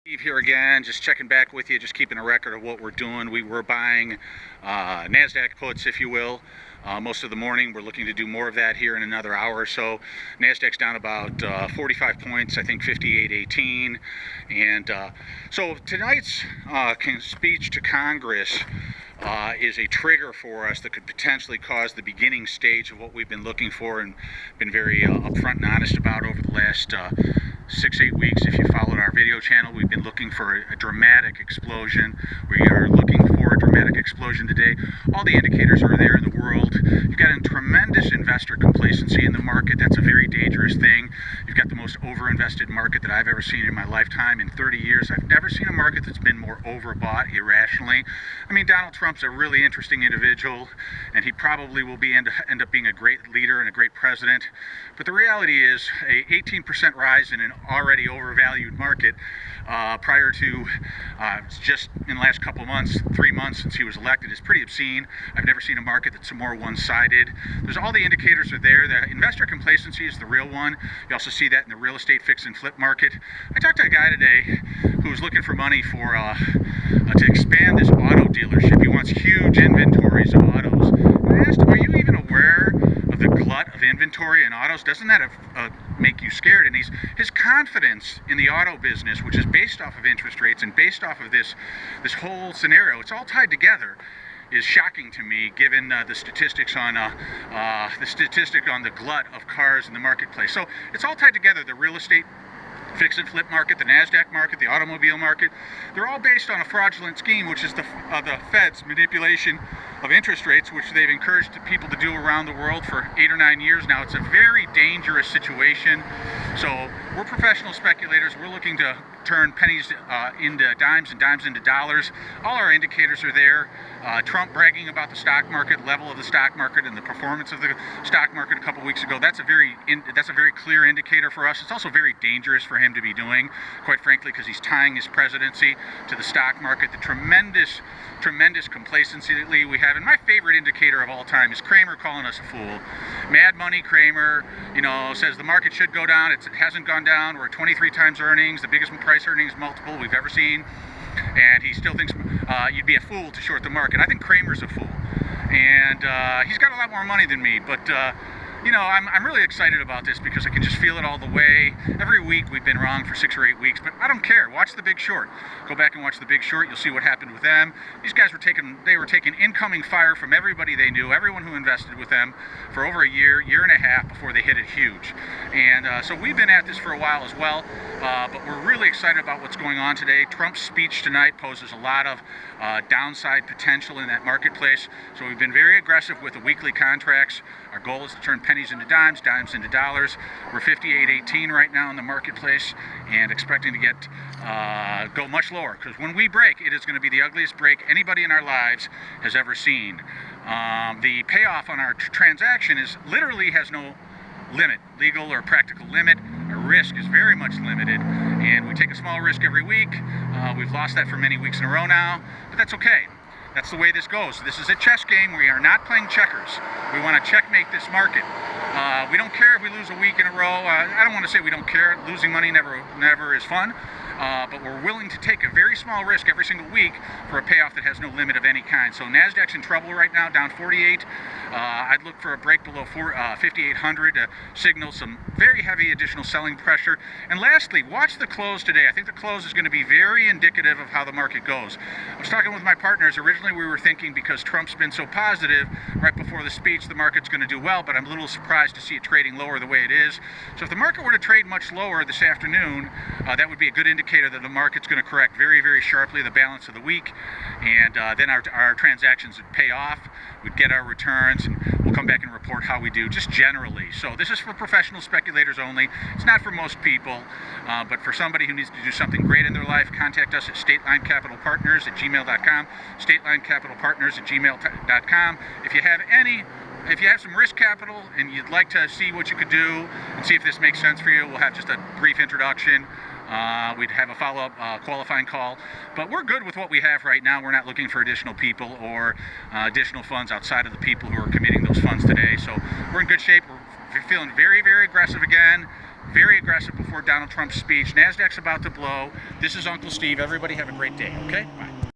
Steve here again, just checking back with you, just keeping a record of what we're doing. We were buying NASDAQ puts, if you will, most of the morning. We're looking to do more of that here in another hour or so. NASDAQ's down about 45 points, I think 58.18. And so tonight's speech to Congress is a trigger for us that could potentially cause the beginning stage of what we've been looking for and been very upfront and honest about over the last 6-8 weeks. If you followed our video channel, we've been looking for a dramatic explosion. We are looking for a dramatic explosion today. All the indicators are there in the world. You've got a tremendous investor complacency in the market. That's a very dangerous thing. You've got the most overinvested market that I've ever seen in my lifetime. In 30 years, I've never seen a market that's been more overbought irrationally. I mean, Donald Trump's a really interesting individual, and he probably will end up being a great leader and a great president. But the reality is, a 18% rise in an already overvalued market prior to just in the last couple of months, 3 months since he was elected, is pretty obscene. I've never seen a market that's more one-sided. There's all the indicators are there. The investor complacency is the real one. You also see that in the real estate fix and flip market. I talked to a guy today who was looking for money for to expand this auto dealership. He wants huge inventories of autos. And I asked him, are you even aware of the glut of inventory in autos? Doesn't that make you scared? And his confidence in the auto business, which is based off of interest rates and based off of this whole scenario, it's all tied together, is shocking to me, given the statistics on the glut of cars in the marketplace. So it's all tied together. The real estate fix and flip market, the NASDAQ market, the automobile market, they're all based on a fraudulent scheme, which is the Fed's manipulation of interest rates, which they've encouraged people to do around the world for 8 or 9 years now. It's a very dangerous situation. So we're professional speculators. We're looking to turn pennies into dimes and dimes into dollars. All our indicators are there. Trump bragging about the stock market, level of the stock market, and the performance of the stock market a couple weeks ago. That's a very clear indicator for us. It's also very dangerous for him to be doing, quite frankly, because he's tying his presidency to the stock market. The tremendous complacency that we have. And my favorite indicator of all time is Cramer calling us a fool. Mad Money Cramer, says the market should go down. It hasn't gone down. We're at 23 times earnings, the biggest price earnings multiple we've ever seen. And he still thinks you'd be a fool to short the market. I think Cramer's a fool. And he's got a lot more money than me, but I'm really excited about this because I can just feel it all the way. Every week we've been wrong for 6 or 8 weeks, but I don't care. Watch The Big Short. Go back and watch The Big Short. You'll see what happened with them. These guys were taking incoming fire from everybody they knew, everyone who invested with them for over a year and a half before they hit it huge. And so we've been at this for a while as well, but we're really excited about what's going on today. Trump's speech tonight poses a lot of downside potential in that marketplace. So we've been very aggressive with the weekly contracts. Our goal is to turn pennies into dimes, dimes into dollars. We're 58.18 right now in the marketplace, and expecting to get go much lower, because when we break, it is going to be the ugliest break anybody in our lives has ever seen. The payoff on our transaction literally has no limit, legal or practical limit. Our risk is very much limited, and we take a small risk every week. We've lost that for many weeks in a row now, but that's okay. That's the way this goes. This is a chess game. We are not playing checkers. We want to checkmate this market. We don't care if we lose a week in a row. I don't want to say we don't care. Losing money never is fun. But we're willing to take a very small risk every single week for a payoff that has no limit of any kind. So NASDAQ's in trouble right now, down 48. I'd look for a break below 5,800 to signal some very heavy additional selling pressure. And lastly, watch the close today. I think the close is going to be very indicative of how the market goes. I was talking with my partners. Originally, we were thinking because Trump's been so positive right before the speech, the market's going to do well, but I'm a little surprised to see it trading lower the way it is. So if the market were to trade much lower this afternoon, that would be a good indicator that the market's going to correct very, very sharply the balance of the week, and then our transactions would pay off. We'd get our returns, and we'll come back and report how we do, just generally. So this is for professional speculators only. It's not for most people, but for somebody who needs to do something great in their life, contact us at StatelineCapitalPartners@gmail.com, StatelineCapitalPartners@gmail.com. If you have some risk capital and you'd like to see what you could do and see if this makes sense for you, we'll have just a brief introduction. We'd have a follow-up qualifying call, but we're good with what we have right now. We're not looking for additional people or additional funds outside of the people who are committing those funds today. So we're in good shape. We're feeling very, very aggressive again. very aggressive before Donald Trump's speech. NASDAQ's about to blow. This is Uncle Steve. Everybody have a great day, okay? Bye.